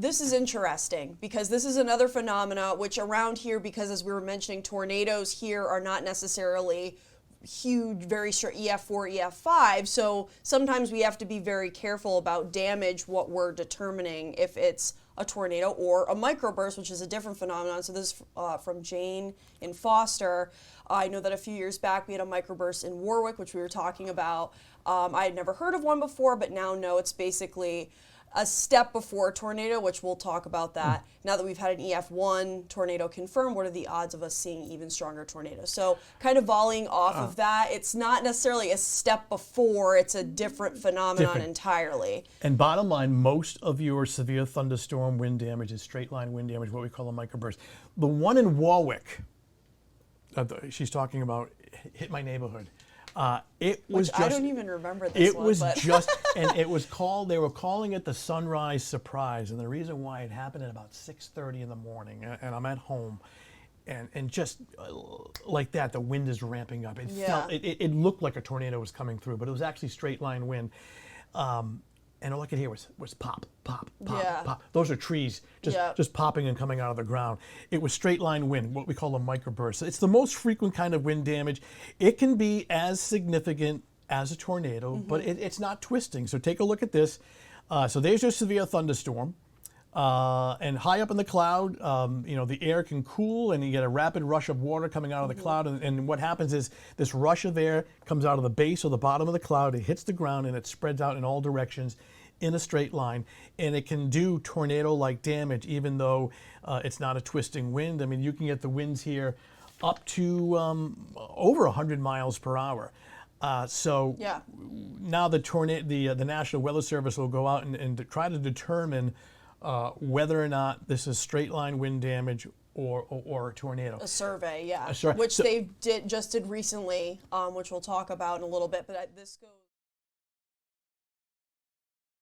this is interesting because this is another phenomena which around here, because as we were mentioning, tornadoes here are not necessarily huge, very short EF4, EF5, so sometimes we have to be very careful about damage, what we're determining if it's a tornado or a microburst, which is a different phenomenon. So this is from Jane in Foster. I know that a few years back we had a microburst in Warwick, which we were talking about. I had never heard of one before, but now know it's basically a step before a tornado, which we'll talk about that. Now that we've had an EF1 tornado confirmed, what are the odds of us seeing even stronger tornadoes? So kind of volleying off of that, it's not necessarily a step before, it's a different phenomenon entirely. And bottom line, most of your severe thunderstorm wind damage is straight line wind damage, what we call a microburst. The one in Warwick, she's talking about, hit my neighborhood. It was just, I don't even remember this one. It was just, and it was called, they were calling it the sunrise surprise. And the reason why it happened at about 6:30 in the morning, and I'm at home, and just like that, the wind is ramping up. It felt, it looked like a tornado was coming through, but it was actually straight line wind. And all I could hear was pop, pop, pop, pop. Those are trees just popping and coming out of the ground. It was straight line wind, what we call a microburst. It's the most frequent kind of wind damage. It can be as significant as a tornado, but it's not twisting. So take a look at this. So there's your severe thunderstorm. And high up in the cloud, the air can cool and you get a rapid rush of water coming out of the cloud. And what happens is this rush of air comes out of the base or the bottom of the cloud, it hits the ground and it spreads out in all directions in a straight line. And it can do tornado-like damage even though it's not a twisting wind. I mean, you can get the winds here up to over 100 miles per hour. Now the National Weather Service will go out and try to determine whether or not this is straight line wind damage or a tornado. A survey, A survey. Which they just did recently, which we'll talk about in a little bit. But this goes.